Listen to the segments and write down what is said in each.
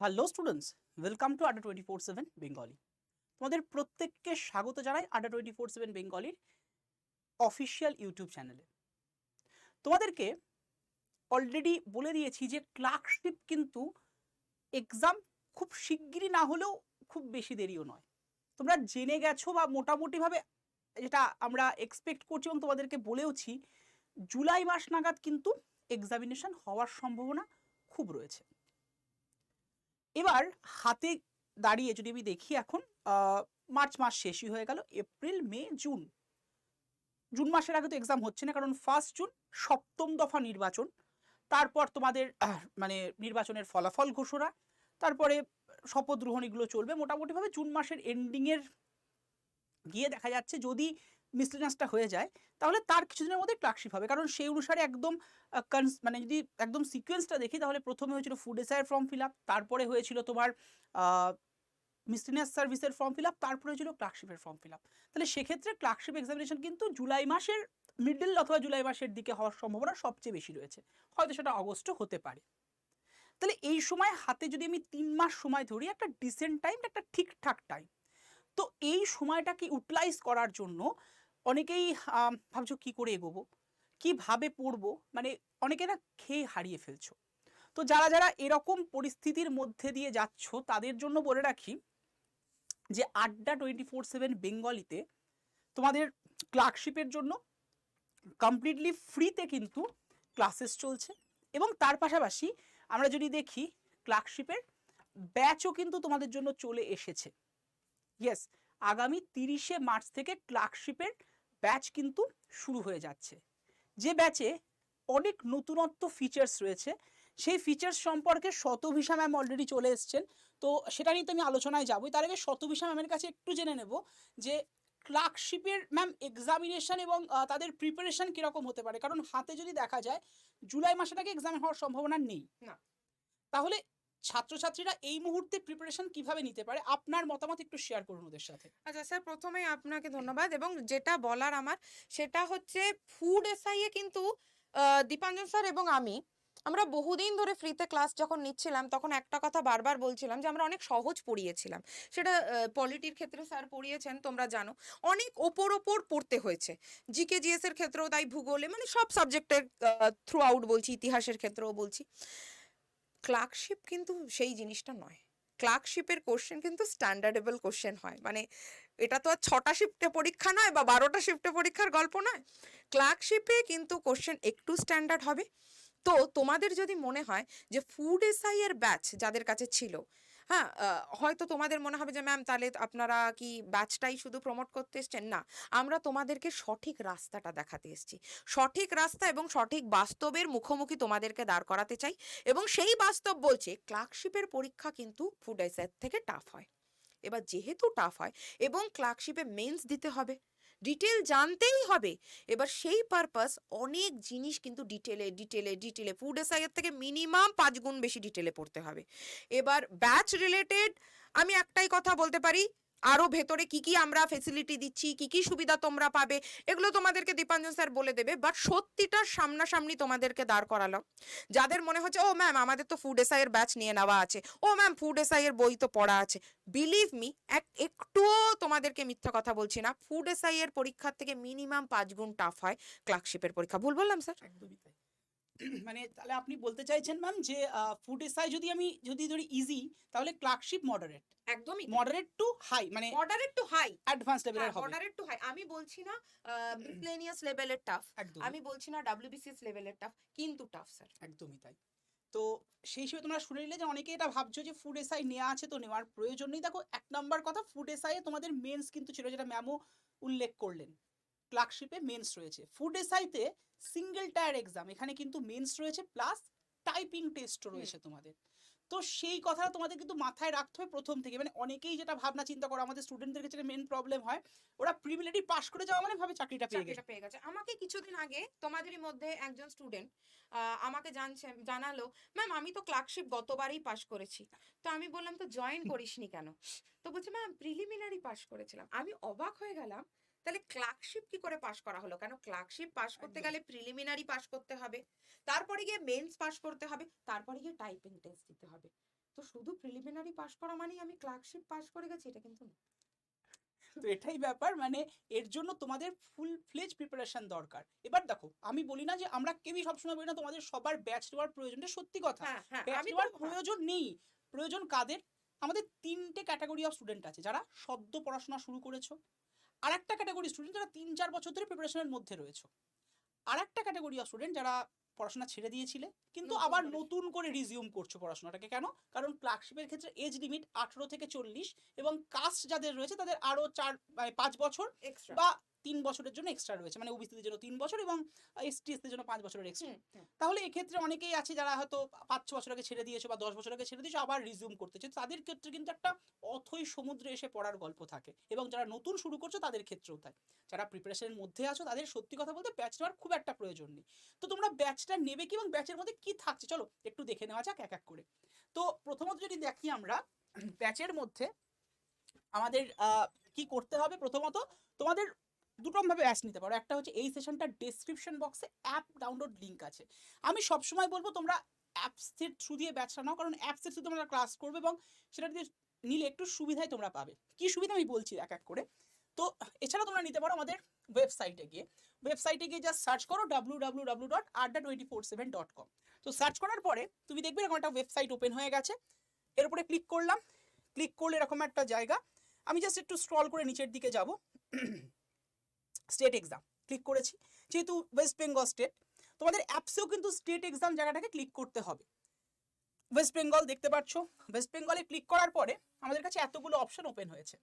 Hello students, welcome to আড্ডা 24/7 Bengali. তোমাদের প্রত্যেককে স্বাগত জানাই আড্ডা 24/7 বেঙ্গলির অফিসিয়াল ইউটিউব চ্যানেলে। তোমাদেরকে অলরেডি বলে দিয়েছি যে ক্লার্কশিপ কিন্তু এক্সাম খুব শিগগিরই না হলেও খুব বেশি দেরিও নয়। তোমরা জেনে গেছো বা মোটামুটিভাবে যেটা আমরা এক্সপেক্ট করছি এবং তোমাদেরকে বলেওছি, জুলাই মাস নাগাদ কিন্তু এক্সামিনেশন হওয়ার সম্ভাবনা খুব রয়েছে। এবার হাতে দাঁড়িয়ে যদি আমি দেখি, এখন মার্চ মাস শেষই হয়ে গেল, এপ্রিল মে জুন, জুন মাসের আগে তো এক্সাম হচ্ছে না, কারণ 1 জুন সপ্তম দফা নির্বাচন, তারপর তোমাদের মানে নির্বাচনের ফলাফল ঘোষণা, তারপরে শপথ গ্রহণ, এগুলো চলবে মোটামুটিভাবে জুন মাসের এন্ডিংয়ের গিয়ে দেখা যাচ্ছে যদি মিসলিনাসটা হয়ে যায় তাহলে তার কিছুদিনের মধ্যে ক্লার্কশিপ হবে, কারণ সেই অনুসারে একদম মানে যদি একদম সিকোয়েন্সটা দেখি তাহলে প্রথমে হয়েছিল ফুড এসআইয়ের ফর্ম ফিল আপ, তারপরে হয়েছিল তোমার মিসলিনিয়াস সার্ভিসের ফর্ম ফিল আপ, তারপরে হয়েছিল ক্লার্কশিপের ফর্ম ফিল আপ। তাহলে সেক্ষেত্রে ক্লার্কশিপ এক্সামিনেশন কিন্তু জুলাই মাসের মিডল অথবা জুলাই মাসের দিকে হওয়ার সম্ভাবনা সবচেয়ে বেশি রয়েছে, হয়তো সেটা অগস্টও হতে পারে। তাহলে এই সময় হাতে যদি আমি 3 মাস সময় ধরি, একটা ডিসেন্ট টাইম, একটা ঠিকঠাক টাইম। তো এই সময়টাকে ইউটিলাইজ করার জন্য অনেকেই ভাবছো কী করে এগোবো, কীভাবে পড়বো, মানে অনেকে না খেয়ে হারিয়ে ফেলছো। তো যারা যারা এরকম পরিস্থিতির মধ্যে দিয়ে যাচ্ছ তাদের জন্য বলে রাখি যে আড্ডা 24/7 বেঙ্গলিতে তোমাদের ক্লার্কশিপের জন্য কমপ্লিটলি ফ্রিতে কিন্তু ক্লাসেস চলছে, এবং তার পাশাপাশি আমরা যদি দেখি ক্লার্কশিপের ব্যাচও কিন্তু তোমাদের জন্য চলে এসেছে। ইয়েস, আগামী 30শে মার্চ থেকে ক্লার্কশিপের ব্যাচ কিন্তু শুরু হয়ে যাচ্ছে, যে ব্যাচে অনেক নতুনত্ব ফিচার্স রয়েছে। সেই ফিচার্স সম্পর্কে শতভিষা ম্যাম অলরেডি চলে এসছেন, তো সেটা নিয়ে তো আমি আলোচনায় যাবই। তার আগে শতভিষা ম্যামের কাছে একটু জেনে নেব যে ক্লার্কশিপের ম্যাম এক্সামিনেশন এবং তাদের প্রিপারেশন কীরকম হতে পারে, কারণ হাতে যদি দেখা যায় জুলাই মাসেটাকে এক্সাম হওয়ার সম্ভাবনা নেই না, তাহলে ছাত্রছাত্রীরা এই মুহূর্তে প্রিপারেশন কিভাবে নিতে পারে, আপনার মতামত একটু শেয়ার করুন ওদের সাথে। আচ্ছা স্যার, প্রথমেই আপনাকে ধন্যবাদ। এবং যেটা বলার আমার সেটা হচ্ছে, ফুড এসআইয়ে কিন্তু দীপাঞ্জন স্যার এবং আমরা বহুদিন ধরে ফ্রিতে ক্লাস যখন নিচ্ছিলাম তখন একটা কথা বারবার বলছিলাম যে আমরা অনেক সহজ পড়িয়েছিলাম। সেটা পলিটির ক্ষেত্রে স্যার পড়িয়েছেন, তোমরা জানো, অনেক ওপর পড়তে হয়েছে। জিকে জিএস এর ক্ষেত্রেও তাই, ভূগোলে, মানে সব সাবজেক্টের থ্রু আউট বলছি, ইতিহাসের ক্ষেত্রেও বলছি। ক্লার্কশিপ কিন্তু সেই জিনিসটা নয়। ক্লার্কশিপের কোশ্চেন কিন্তু স্ট্যান্ডার্ডেবল কোশ্চেন হয়, মানে এটা তো আর 6টা শিফটে পরীক্ষা নয় বা 12টা শিফটে পরীক্ষার গল্প নয়। ক্লার্কশিপে কিন্তু কোশ্চেন একটু স্ট্যান্ডার্ড হবে। তো তোমাদের যদি মনে হয় যে ফুড এসআই এর ব্যাচ যাদের কাছে ছিল, হ্যাঁ, হয়তো তোমাদের মনে হবে যে ম্যাম তাহলে আপনারা কি ব্যাচটাই শুধু প্রমোট করতে এসছেন। না, আমরা তোমাদেরকে সঠিক রাস্তাটা দেখাতে এসেছি। সঠিক রাস্তা এবং সঠিক বাস্তবের মুখোমুখি তোমাদেরকে দাঁড় করাতে চাই। এবং সেই বাস্তব বলছে ক্লার্কশিপের পরীক্ষা কিন্তু ফুড এসআই থেকে টাফ হয়। এবার যেহেতু টাফ হয় এবং ক্লার্কশিপে মেন্স দিতে হবে, ডিটেল জানতেই হবে। এবার সেই পারপাস অনেক জিনিস কিন্তু ডিটেলে ফুড এসআই এর থেকে মিনিমাম 5 গুণ বেশি ডিটেলে পড়তে হবে। এবার ব্যাচ রিলেটেড আমি একটাই কথা বলতে পারি, আরও ভেতরে কি কি আমরা ফেসিলিটি দিচ্ছি, কি কি সুবিধা তোমরা পাবে, এগুলো তোমাদেরকে দীপাঞ্জন স্যার বলে দেবে। বাট সত্যিটা সামনাসামনি তোমাদেরকে দাঁড় করালাম। যাদের মনে হচ্ছে ও ম্যাম আমাদের তো ফুড এসআই এর ব্যাচ নিয়ে নেওয়া আছে, ও ম্যাম ফুড এসআই এর বই তো পড়া আছে, বিলিভ মি, একটুও তোমাদেরকে মিথ্যা কথা বলছি না, ফুড এসআই এর পরীক্ষার থেকে মিনিমাম 5 গুণ টাফ হয় ক্লার্কশিপের পরীক্ষা। ভুল বললাম স্যার? একদমই তাই। মানে তাহলে আপনি বলতে চাইছেন ম্যাম যে ফুড এসআই যদি ধরি ইজি, তাহলে ক্লার্কশিপ মডারেট, একদমই মডারেট টু হাই, মানে মডারেট টু হাই, অ্যাডভান্স লেভেলের হবে। Moderate to high. আমি বলছি না মিসলেনিয়াস লেভেলের টাফ, একদমই, আমি বলছি না ডাব্লিউবিসিএস লেভেলের টাফ, কিন্তু টাফ স্যার। একদমই তাই। তো সেই হিসেবে তোমরা শুনে নিলে যে অনেকে এটা ভাবছো যে ফুড এসআই নেওয়া আছে তো নেওয়ার প্রয়োজন নেই। দেখো, 1 নম্বর কথা, ফুড এসআই এ তোমাদের মেন্স কিন্তু ছিল, যেটা ম্যামও উল্লেখ করলেন। ক্লার্কশিপে মেন্স রয়েছে, ফুড এসআইতে সিঙ্গেল টায়ার এক্সাম, এখানে কিন্তু মেন্স রয়েছে প্লাস টাইপিং টেস্টও রয়েছে তোমাদের। তো সেই কথাটা তোমাদের কিন্তু মাথায় রাখতে হবে প্রথম থেকে। মানে অনেকেই যেটা ভাবনা চিন্তা করে, আমাদের স্টুডেন্টদের ক্ষেত্রে মেন প্রবলেম হয়, ওরা প্রিলিমিনারি পাস করে যাওয়া মানে ভাবে চাকরিটা পেয়ে গেছে। আমাকে কিছুদিন আগে তোমাদেরই মধ্যে একজন স্টুডেন্ট আমাকে জানালো, ম্যাম আমি তো ক্লার্কশিপ গতবারই পাশ করেছি। তো আমি বললাম তো জয়েন করিসনি কেন? তো বলছে ম্যাম প্রিলিমিনারি পাশ করেছিলাম। আমি অবাক হয়ে গেলাম, তাহলে ক্লার্কশিপ কি করে পাশ করা হলো? কেন ক্লার্কশিপ পাশ করতে গেলে প্রিলিমিনারি পাশ করতে হবে, তারপরে গিয়ে মেন্স পাশ করতে হবে, তারপরে গিয়ে টাইপিং টেস্ট দিতে হবে। তো তো শুধু প্রিলিমিনারি পাস করা মানেই আমি ক্লার্কশিপ পাস করে গেছি, এটা কিন্তু না। তো এটাই ব্যাপার, মানে এর জন্য তোমাদের ফুল ফ্লেজ প্রিপারেশন দরকার। এবার দেখো, আমি বলি না যে আমরা কেউই সবসময় বলি না তোমাদের সবার ব্যাচ নেওয়ার প্রয়োজন, এটা সত্যি কথা। হ্যাঁ হ্যাঁ ব্যাচ আমি তো নেওয়ার প্রয়োজন নেই। প্রয়োজন কাদের? আমাদের 3টে ক্যাটাগরি অফ স্টুডেন্ট আছে, যারা সদ্য পড়াশোনা শুরু করেছো, আর একটা ক্যাটাগরি স্টুডেন্ট যারা 3-4 বছর ধরে প্রিপারেশনের মধ্যে রয়েছে, আর একটা ক্যাটাগরি অফ স্টুডেন্ট যারা পড়াশোনা ছেড়ে দিয়েছিলে কিন্তু নতুন আবার করে। নতুন করে রিজিউম করছো পড়াশোনাটাকে। কেন? কারণ ক্লার্কশিপের ক্ষেত্রে এজ লিমিট 18 থেকে 40, এবং কাস্ট যাদের রয়েছে তাদের আরো 5 বছর এক্সট্রা। বা 3 বছরের জন্য এক্সট্রা রয়েছে, মানে ওবিসিদের জন্য 3 বছর এবং এসটিএসদের জন্য 5 বছরের এক্সট্রা। তাহলে এক্ষেত্রে অনেকেই আছে যারা হয়তো 5-6 বছর আগে ছেড়ে দিয়েছে বা 10 বছর আগে ছেড়ে দিয়েছে, আবার রিজিউম করতেছে। তাদের ক্ষেত্রে কিন্তু একটা অথৈ সমুদ্রে এসে পড়ার গল্প থাকে, এবং যারা নতুন শুরু করছো তাদের ক্ষেত্রেও তাই। যারা প্রিপারেশনের মধ্যে আছো তাদের সত্যি কথা বলতে ব্যাচ নেওয়ার খুব একটা প্রয়োজন নেই। তো তোমরা ব্যাচটা নেবে কি এবং ব্যাচের মধ্যে কি থাকছে চলো একটু দেখে নেওয়া যাক এক এক করে। তো প্রথমত যদি দেখি আমরা ব্যাচের মধ্যে আমাদের কি করতে হবে, প্রথমত তোমাদের দুটো ভাবে ব্যাচ নিতে পারো। একটা হচ্ছে এই সেশনটার ডেসক্রিপশন বক্সে অ্যাপ ডাউনলোড লিঙ্ক আছে। আমি সবসময় বলবো তোমরা অ্যাপসের থ্রু দিয়ে ব্যাচটা নাও, কারণ অ্যাপসের থ্রু তোমরা ক্লাস করবে এবং সেটা দিয়ে নিলে একটু সুবিধাই তোমরা পাবে। কি সুবিধা আমি বলছি এক এক করে। তো এছাড়া তোমরা নিতে পারো আমাদের ওয়েবসাইটে গিয়ে। ওয়েবসাইটে গিয়ে জাস্ট সার্চ করো www.adda247.com। তো সার্চ করার পরে তুমি দেখবে এরকম একটা ওয়েবসাইট ওপেন হয়ে গেছে। এর উপরে ক্লিক করলাম। ক্লিক করলে এরকম একটা জায়গা, আমি জাস্ট একটু স্ক্রল করে নিচের দিকে যাব। স্টেট এক্সাম ক্লিক করেছি, যেহেতু ওয়েস্ট বেঙ্গল স্টেট, তোমাদের অ্যাপসেও কিন্তু স্টেট এক্সাম জায়গাটাকে ক্লিক করতে হবে। ওয়েস্ট বেঙ্গল দেখতে পাচ্ছ, ওয়েস্ট বেঙ্গলে ক্লিক করার পরে আমাদের কাছে এতগুলো অপশন ওপেন হয়েছে,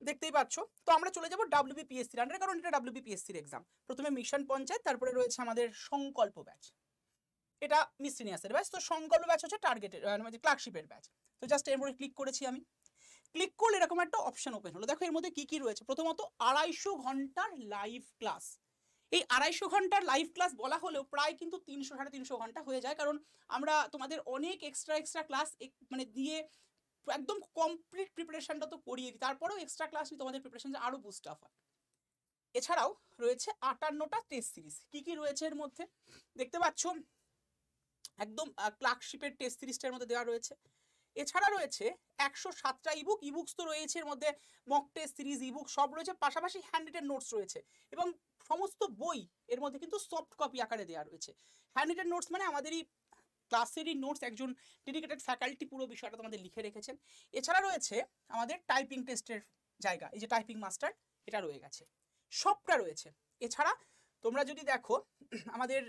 দেখতেই পাচ্ছ। তো আমরা চলে যাব WBPSC আন্ডারে, কারণ এটা WBPSC এক্সাম। প্রথমে মিশন পঞ্চায়েত, তারপরে রয়েছে আমাদের সংকল্প ব্যাচ, এটা মিসলিনিয়াসের ব্যাচ। তো সংকল্প ব্যাচ হচ্ছে টার্গেটের মানে ক্লার্কশিপের ব্যাচ। তো জাস্ট এর মধ্যে ক্লিক করেছি আমি। ক্লিক করলে এরকম একটা অপশন ওপেন হলো। দেখো এর মধ্যে কি কি রয়েছে। প্রথমত 250 ঘন্টার লাইভ ক্লাস। এই 250 ঘন্টার লাইভ ক্লাস বলা হলেও প্রায় কিন্তু 300-350 ঘন্টা হয়ে যায়, কারণ আমরা তোমাদের অনেক এক্সট্রা ক্লাস মানে দিয়ে একদম কমপ্লিট প্রিপারেশনটা তো করিয়ে দিই, তারপরেও এক্সট্রা ক্লাস নিয়ে তোমাদের প্রিপারেশন আরো বুস্ট আপ হয়। এছাড়াও রয়েছে 58টা টেস্ট সিরিজ। কি কি রয়েছে এর মধ্যে দেখতে পাচ্ছ, একদম ক্লার্কশিপের টেস্ট সিরিজটার মধ্যে দেওয়া রয়েছে। এছাড়া রয়েছে 107টা ইবুক। ইবুকস তো রয়েছে এর মধ্যে, মক টেস্ট সিরিজ, ইবুক সব রয়েছে, পাশাপাশি হ্যান্ড রিটেন নোটস রয়েছে, এবং সমস্ত বই এর মধ্যে কিন্তু সফট কপি আকারে দেওয়া রয়েছে। হ্যান্ড রিটেন নোটস মানে আমাদেরই ক্লাসেরই নোটস, একজন ডেডিকেটেড ফ্যাকাল্টি পুরো বিষয়টা তোমাদের লিখে রেখেছেন। এছাড়া রয়েছে আমাদের টাইপিং টেস্টের জায়গা, এই যে টাইপিং মাস্টার, এটা রয়ে গেছে, সবটা রয়েছে। এছাড়া তোমরা যদি দেখো আমাদের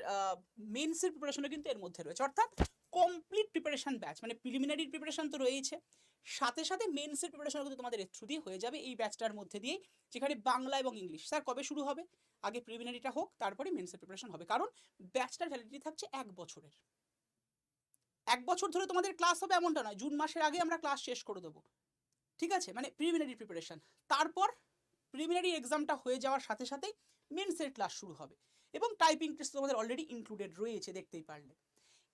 মেন্সের প্রিপারেশনও কিন্তু এর মধ্যে রয়েছে, অর্থাৎ কমপ্লিট প্রিপারেশন ব্যাচ, মানে প্রিলিমিনারি প্রিপারেশন তো রয়েছে, সাথে সাথে মেন্সের প্রিপারেশন কিন্তু তোমাদের এর থ্রু দিয়ে হয়ে যাবে এই ব্যাচটার মধ্যে দিয়েই, যেখানে বাংলা এবং ইংলিশ। স্যার কবে শুরু হবে? আগে প্রিলিমিনারিটা হোক, তারপরে মেন্সের প্রিপারেশন হবে, কারণ ব্যাচটার ভ্যালিডিটি থাকছে 1 বছরের। 1 বছর ধরে তোমাদের ক্লাস হবে এমনটা নয়, জুন মাসের আগে আমরা ক্লাস শেষ করে দেবো, ঠিক আছে? মানে প্রিলিমিনারি প্রিপারেশন, তারপর প্রিলিমিনারি এক্সামটা হয়ে যাওয়ার সাথে সাথেই মেন্সের ক্লাস শুরু হবে, এবং টাইপিং টেস্ট তোমাদের অলরেডি ইনক্লুডেড রয়েছে দেখতেই পারলে।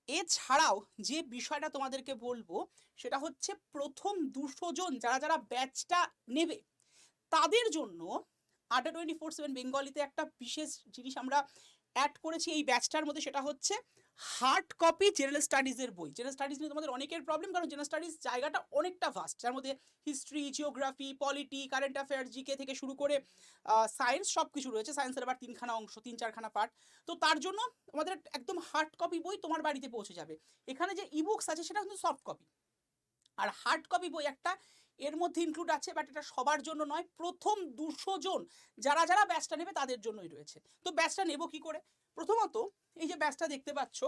এছাড়াও যে বিষয়টা তোমাদেরকে বলবো সেটা হচ্ছে প্রথম 200 জন যারা যারা ব্যাচটা নেবে তাদের জন্য ADDA247 বেঙ্গলিতে একটা বিশেষ জিনিস আমরা অ্যাড করেছি এই ব্যাচটার মধ্যে, সেটা হচ্ছে হার্ড কপি জেনারেল স্টাডিজের বই। জেনারেল স্টাডিজ নিয়ে তোমাদের অনেকের প্রবলেম, কারণ জেনারেল স্টাডিজ জায়গাটা অনেকটা ভাস্ট, যার মধ্যে history, geography, polity, current affairs, GK থেকে শুরু করে সায়েন্স সব কিছু রয়েছে। সায়েন্সের আবার 3খানা অংশ, 3-4খানা পার্ট। তো তার জন্য আমাদের একদম হার্ড কপি বই তোমার বাড়িতে পৌঁছে যাবে। এখানে যে ইবুকস আছে সেটা কিন্তু সফট কপি, আর হার্ড কপি বই একটা এর মধ্যে ইনক্লুড আছে, বাট এটা সবার জন্য নয়, প্রথম 200 জন যারা যারা ব্যাচটা নেবে তাদের জন্যই রয়েছে। তো ব্যাচটা নেব কি করে? প্রথমত এই যে ব্যাচটা দেখতে পাচ্ছ,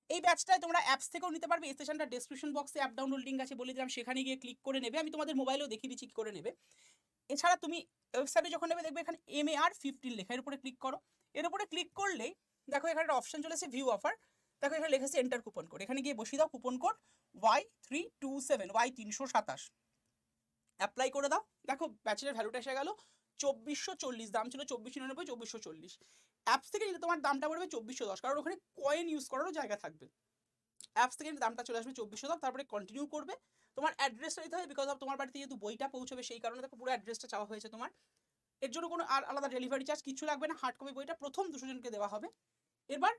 এই ব্যাচটায় তোমরা অ্যাপস থেকেও নিতে পারবে। এই সেশনটা ডেসক্রিপশন বক্সে অ্যাপ ডাউনলোড লিঙ্ক আছে বলে দিলাম, সেখানে গিয়ে ক্লিক করে নেবে। আমি তোমাদের মোবাইলেও দেখিয়ে দিচ্ছি কি করে নেবে। এছাড়া তুমি ওয়েবসাইটে যখন নেবে দেখবে এখানে MAR15 লেখা, এর উপরে ক্লিক করো। এর উপরে ক্লিক করলেই দেখো এখানে একটা অপশন চলেছে ভিউ অফার। দেখো এখানে লেখা আছে এন্টার কুপন কোড, এখানে গিয়ে বসিয়ে দাও coupon code Y327, Y327, apply করে দাও। দেখো ব্যাচের ভ্যালুটা এসে গেল 2440, দাম ছিল 2499, 2440। অ্যাপস থেকে নিলে তোমার দামটা পড়বে 2410, কারণ ওখানে কয়েন ইউজ করারও জায়গা থাকবে। অ্যাপস থেকে দামটা চলে আসবে 2410, তারপরে কন্টিনিউ করবে। তোমার অ্যাড্রেসটা দিতে হবে, বিকজ অফ তোমার বাড়িতে যেহেতু বইটা পৌঁছবে সেই কারণে দেখো পুরো অ্যাড্রেসটা চাওয়া হয়েছে তোমার। এর জন্য কোনো আর আলাদা ডেলিভারি চার্জ কিছু লাগবে না, হার্ড কপি বইটা প্রথম 200 জনকে দেওয়া হবে। এবার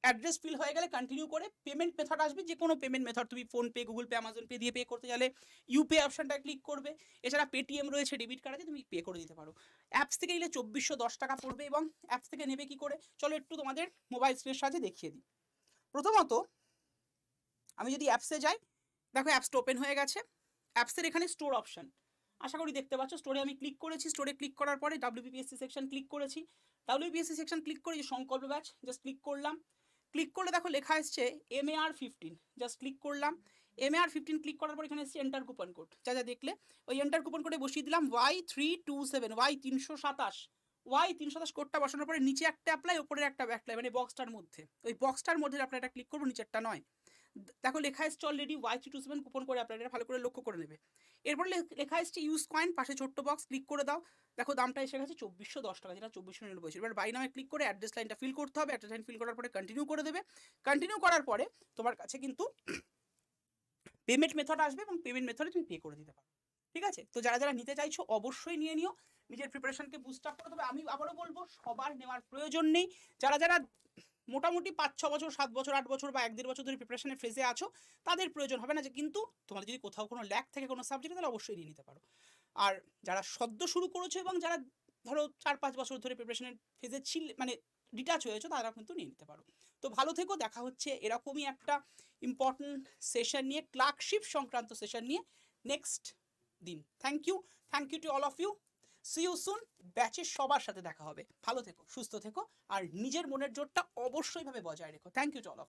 অ্যাড্রেস ফিল হয়ে গেলে কন্টিনিউ করে পেমেন্ট মেথড আসবে, যে কোনো পেমেন্ট মেথড, তুমি PhonePe, Google pay, Amazon pay দিয়ে পে করতে গেলে ইউপে অপশনটা ক্লিক করবে। এছাড়া পেটিএম রয়েছে, ডেবিট কার্ড আছে, তুমি পে করে দিতে পারো। অ্যাপস থেকে নিলে 2410 টাকা পড়বে। এবং অ্যাপস থেকে নেবে কি করে, চলো একটু তোমাদের মোবাইল স্ক্রিনের সাহায্যে দেখিয়ে দিই। প্রথমত আমি যদি অ্যাপসে যাই, দেখো অ্যাপসটা ওপেন হয়ে গেছে। অ্যাপসের এখানে স্টোর অপশন আশা করি দেখতে পাচ্ছ। স্টোরে আমি ক্লিক করেছি, স্টোরে ক্লিক করার পরে WBPSC সেকশন ক্লিক করেছি। WBPSC সেকশন ক্লিক করে যে সংকল্প ব্যাচ জাস্ট ক্লিক করলাম। ক্লিক করলে দেখো লেখা এসছে MAR15, জাস্ট ক্লিক করলাম। MAR15 ক্লিক করার পর এখানে এসছে এন্টার কুপন কোড, যা যা দেখলে ওই এন্টার কুপন কোডে বসিয়ে দিলাম Y327, Y327 কোডটা বসানোর পরে নিচে একটা অ্যাপ্লাই, উপরে একটা অ্যাপ্লাই, মানে বক্সটার মধ্যে, ওই বক্সটার মধ্যে অ্যাপ্লাইটা ক্লিক করবো, নিচেরটা নয়। দেখো লেখা এসছে অলরেডি Y327 কুপন করে অ্যাপ্লাই, এটা ভালো করে লক্ষ্য করে নেবে। এরপর লেখা এসছে ইউজ কয়েন, পাশে ছোট্ট বক্স, ক্লিক করে দাও। দেখো দামটা এসে গেছে 2410 টাকা, যেটা 2499 ছিল। এবার বাই নামে ক্লিক করে অ্যাড্রেস লাইনটা ফিল করতে হবে। অ্যাড্রেস লাইন ফিল করার পরে কন্টিনিউ করে দেবে। কন্টিনিউ করার পরে তোমার কাছে কিন্তু পেমেন্ট মেথড আসবে এবং পেমেন্ট মেথডে তুমি পে করে দিতে পারো। ঠিক আছে, তো যারা যারা নিতে চাইছো অবশ্যই নিয়ে নিও, নিজের প্রিপারেশনকে বুস্ট আপ করে দেবে। আমি আবারও বলবো, সবার নেওয়ার প্রয়োজন নেই। যারা যারা মোটামুটি 5-6 বছর, 7 বছর, 8 বছর বা 1-1.5 বছর ধরে প্রিপারেশনের ফেজে আছো, তাদের প্রয়োজন হবে না। যে কিন্তু তোমাদের যদি কোথাও কোনো ল্যাক থাকে কোনো সাবজেক্টে, তাহলে অবশ্যই নিয়ে নিতে পারো। আর যারা সদ্য শুরু করেছো এবং যারা ধরো 4-5 বছর ধরে প্রিপারেশনের ফেজে মানে ডিটাচ হয়েছো, তারা কিন্তু নিয়ে নিতে পারো। তো ভালো থেকো, দেখা হচ্ছে এরকমই একটা ইম্পর্টেন্ট সেশন নিয়ে, ক্লার্কশিপ সংক্রান্ত সেশন নিয়ে নেক্সট দিন। Thank you to all of you. See you soon. ব্যাচের সবার সাথে দেখা হবে। ভালো থেকো, সুস্থ থেকো, আর নিজের মনের জোরটা অবশ্যই ভাবে বজায় রেখো। Thank you to all of